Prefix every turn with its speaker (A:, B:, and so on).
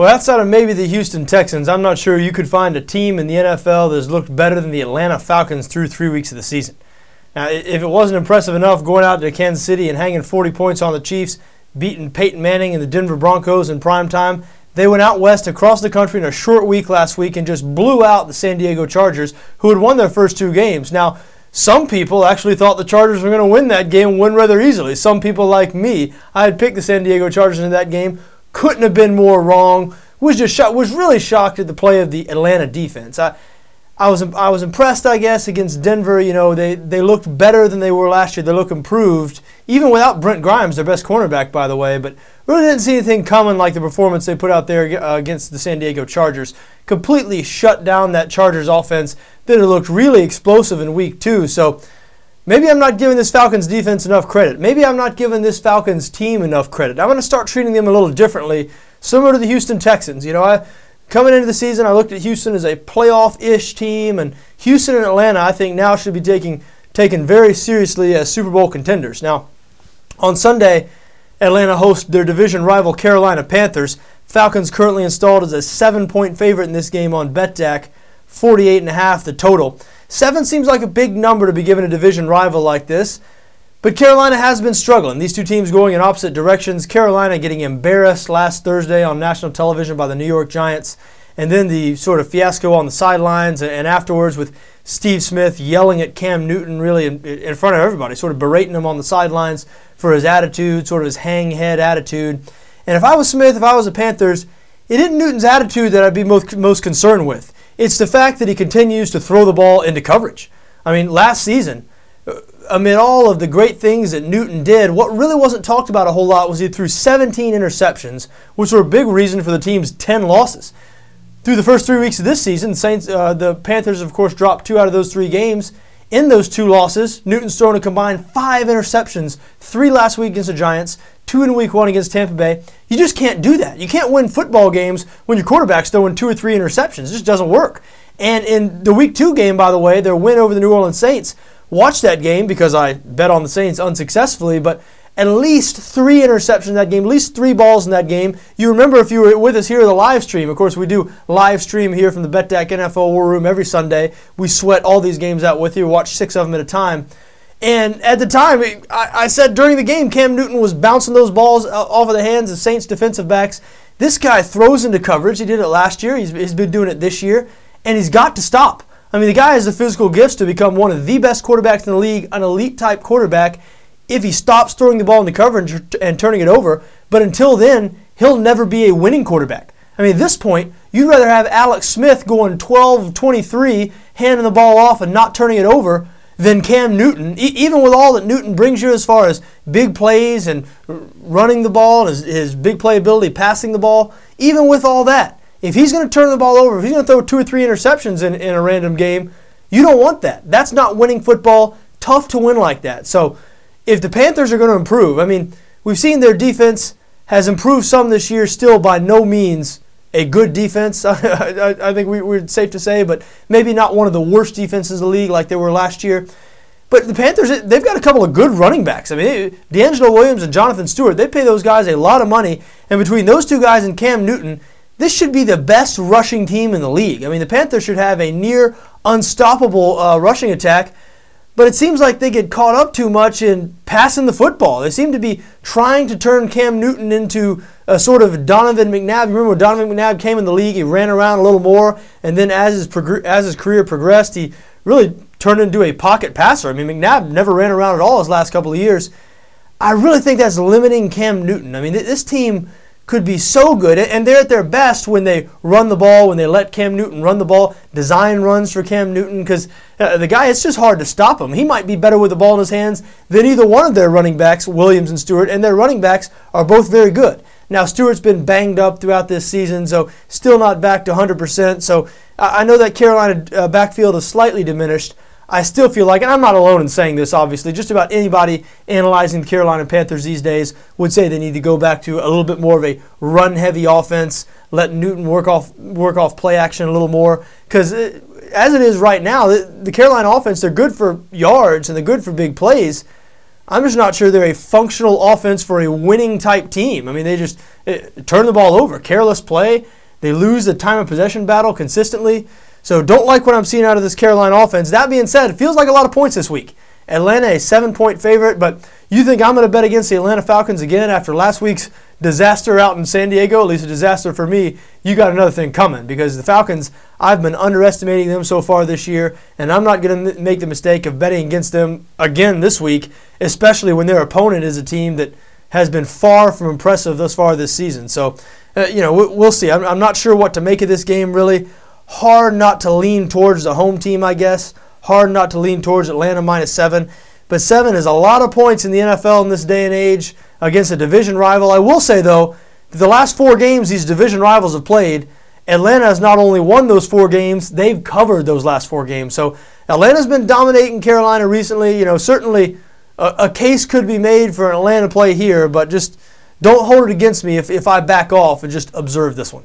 A: Well, outside of maybe the Houston Texans, I'm not sure you could find a team in the NFL that's looked better than the Atlanta Falcons through 3 weeks of the season. Now, if it wasn't impressive enough going out to Kansas City and hanging 40 points on the Chiefs, beating Peyton Manning and the Denver Broncos in prime time, they went out west across the country in a short week last week and just blew out the San Diego Chargers, who had won their first 2 games. Now, some people actually thought the Chargers were going to win that game and win rather easily. Some people like me, I had picked the San Diego Chargers in that game. Couldn't have been more wrong. Was really shocked at the play of the Atlanta defense. I was impressed, I guess, against Denver. You know, they looked better than they were last year. They look improved, even without Brent Grimes, their best cornerback, by the way. But really didn't see anything coming like the performance they put out there against the San Diego Chargers. Completely shut down that Chargers offense that had looked really explosive in week 2. So maybe I'm not giving this Falcons defense enough credit. Maybe I'm not giving this Falcons team enough credit. I'm going to start treating them a little differently, similar to the Houston Texans. You know, coming into the season, I looked at Houston as a playoff-ish team, and Houston and Atlanta, I think, now should be taken very seriously as Super Bowl contenders. Now, on Sunday, Atlanta hosts their division rival Carolina Panthers. Falcons currently installed as a 7-point favorite in this game on BETDAQ, 48.5 the total. 7 seems like a big number to be given a division rival like this, but Carolina has been struggling. These two teams going in opposite directions. Carolina getting embarrassed last Thursday on national television by the New York Giants, and then the sort of fiasco on the sidelines and afterwards with Steve Smith yelling at Cam Newton really in front of everybody, sort of berating him on the sidelines for his attitude, sort of his hang head attitude. And if I was Smith, if I was the Panthers, it isn't Newton's attitude that I'd be most concerned with. It's the fact that he continues to throw the ball into coverage. I mean, last season, amid all of the great things that Newton did, what really wasn't talked about a whole lot was he threw 17 interceptions, which were a big reason for the team's 10 losses. Through the first 3 weeks of this season, the Panthers, of course, dropped 2 out of those 3 games. In those 2 losses, Newton's thrown a combined 5 interceptions, 3 last week against the Giants, 2 in week 1 against Tampa Bay. You just can't do that. You can't win football games when your quarterback's throwing 2 or 3 interceptions. It just doesn't work. And in the week 2 game, by the way, their win over the New Orleans Saints, watch that game because I bet on the Saints unsuccessfully, but at least 3 interceptions in that game, at least 3 balls in that game. You remember if you were with us here at the live stream. Of course, we do live stream here from the BETDAQ NFL War Room every Sunday. We sweat all these games out with you, watch 6 of them at a time. And at the time, I said during the game, Cam Newton was bouncing those balls off of the hands of Saints defensive backs. This guy throws into coverage. He did it last year. He's been doing it this year. And he's got to stop. I mean, the guy has the physical gifts to become one of the best quarterbacks in the league, an elite-type quarterback, if he stops throwing the ball into coverage and turning it over. But until then, he'll never be a winning quarterback. I mean, at this point, you'd rather have Alex Smith going 12-23, handing the ball off and not turning it over, than Cam Newton, even with all that Newton brings you as far as big plays and running the ball, and his big play ability, passing the ball, even with all that. If he's going to turn the ball over, if he's going to throw 2 or 3 interceptions in a random game, you don't want that. That's not winning football. Tough to win like that. So if the Panthers are going to improve, I mean, we've seen their defense has improved some this year, still by no means a good defense, I think we're safe to say, but maybe not one of the worst defenses in the league like they were last year. But the Panthers, they've got a couple of good running backs. I mean, D'Angelo Williams and Jonathan Stewart, they pay those guys a lot of money. And between those 2 guys and Cam Newton, this should be the best rushing team in the league. I mean, the Panthers should have a near unstoppable rushing attack, but it seems like they get caught up too much in passing the football. They seem to be trying to turn Cam Newton into a sort of Donovan McNabb. You remember when Donovan McNabb came in the league, he ran around a little more, and then as his career progressed, he really turned into a pocket passer. I mean, McNabb never ran around at all his last couple of years. I really think that's limiting Cam Newton. I mean, this team could be so good, and they're at their best when they run the ball, when they let Cam Newton run the ball, design runs for Cam Newton, because the guy, it's just hard to stop him. He might be better with the ball in his hands than either one of their running backs, Williams and Stewart, and their running backs are both very good. Now, Stewart's been banged up throughout this season, so still not back to 100%, so I know that Carolina backfield is slightly diminished. I still feel like, and I'm not alone in saying this, obviously, just about anybody analyzing the Carolina Panthers these days would say they need to go back to a little bit more of a run-heavy offense, let Newton work off play action a little more, because as it is right now, the Carolina offense, they're good for yards and they're good for big plays. I'm just not sure they're a functional offense for a winning type team. I mean, they just turn the ball over, careless play. They lose the time of possession battle consistently. So don't like what I'm seeing out of this Carolina offense. That being said, it feels like a lot of points this week. Atlanta, a 7-point favorite, but you think I'm going to bet against the Atlanta Falcons again after last week's disaster out in San Diego, at least a disaster for me? You got another thing coming, because the Falcons, I've been underestimating them so far this year, and I'm not going to make the mistake of betting against them again this week, especially when their opponent is a team that has been far from impressive thus far this season. So, we'll see. I'm not sure what to make of this game, really. Hard not to lean towards the home team, I guess. Hard not to lean towards Atlanta -7. But 7 is a lot of points in the NFL in this day and age against a division rival. I will say, though, the last 4 games these division rivals have played, Atlanta has not only won those 4 games, they've covered those last 4 games. So Atlanta's been dominating Carolina recently. Certainly a case could be made for an Atlanta play here, but just don't hold it against me if I back off and just observe this one.